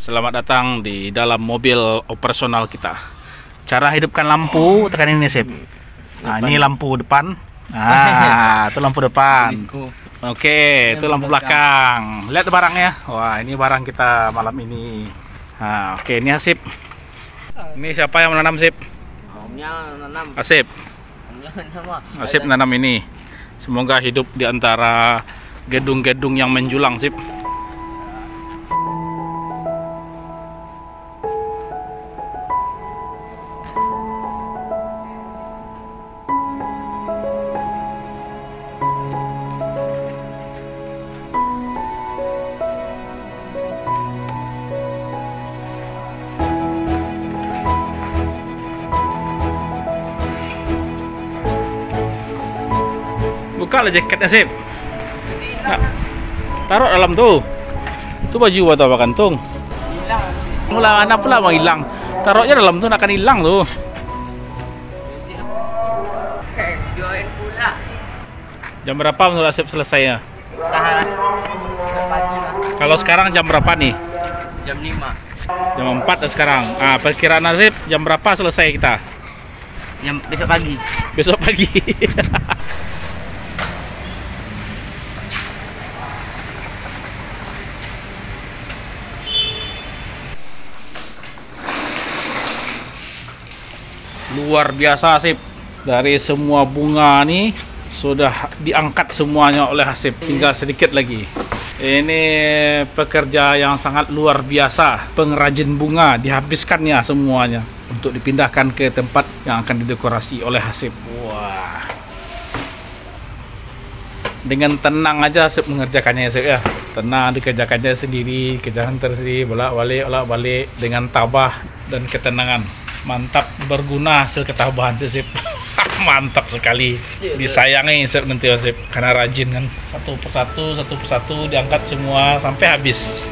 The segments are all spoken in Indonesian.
Selamat datang di dalam mobil operasional kita. Cara hidupkan lampu, tekan ini sip. Nah, ini lampu depan. Nah, itu lampu depan. Oke, itu lampu belakang. Lihat barangnya. Wah, ini barang kita malam ini. Nah, oke, ini Asip. Ini siapa yang menanam, Sip? Omnya nanam. Asip. Asip nanam ini. Semoga hidup di antara gedung-gedung yang menjulang, Sip. Buka lah jaketnya, Sip. Nah, taruh dalam tuh. Itu baju atau apa kantung? Hilang. Mula anak pula mau hilang. Taruhnya dalam tuh akan hilang tuh. Join pula. Jam berapa menurut Asip selesainya? Tahan. Pagi lah. Kalau sekarang jam berapa nih? Jam 5. Jam 4 sekarang. Ah, perkiraan Asip jam berapa selesai kita? Besok pagi. Besok pagi. Luar biasa, Asip. Dari semua bunga nih sudah diangkat semuanya oleh Asip. Tinggal sedikit lagi. Ini pekerja yang sangat luar biasa. Pengrajin bunga dihabiskannya semuanya untuk dipindahkan ke tempat yang akan didekorasi oleh Asip. Wah. Dengan tenang aja Asip mengerjakannya, Asip ya. Tenang dikerjakannya sendiri, kerjaan tersendiri, bolak-balik dengan tabah dan ketenangan. Mantap, berguna hasil ketabahan Sip. Mantap sekali. Disayangi Sip nanti Sip karena rajin kan. Satu persatu diangkat semua sampai habis.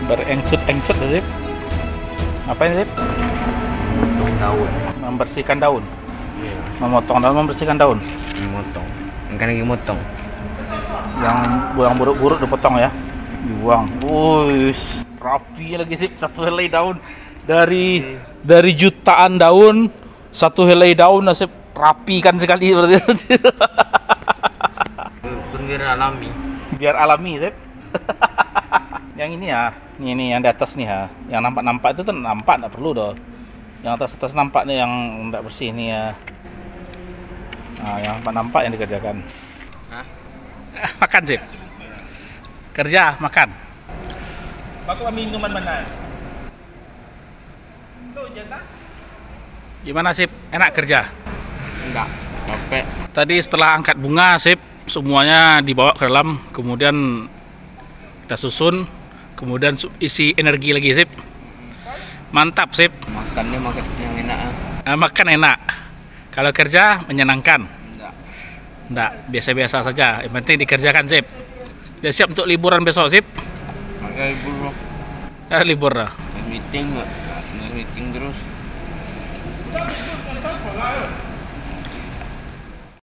Berengsut-engsut Sip. Ngapain Sip? Daun. Membersihkan daun. Iya. Memotong daun, membersihkan daun. Motong. Kan lagi motong. Yang buruk-buruk dipotong ya. Dibuang. Wush, rapi lagi Sip. Satu helai daun dari jutaan daun, satu helai daun Sip rapi kan sekali berarti. Pun biar alami. Biar alami Sip. Yang ini ya, ini yang di atas nih ya. Yang nampak-nampak itu tuh nampak, enggak perlu doh. Yang atas nampak nih yang enggak bersih nih ya. Nah, yang nampak yang dikerjakan. Hah? Makan Sip. Kerja, makan. Baku minuman mana? Gimana Sip? Enak kerja? Enggak. Capek. Tadi setelah angkat bunga Sip, semuanya dibawa ke dalam, kemudian kita susun, kemudian isi energi lagi Sip. Mantap Sip. Makannya makan yang enak. Makan enak. Kalau kerja menyenangkan. Enggak. Biasa-biasa saja. Yang penting dikerjakan Sip. Dia siap untuk liburan besok Sip? Pakai libur. Libur dah. Meeting terus.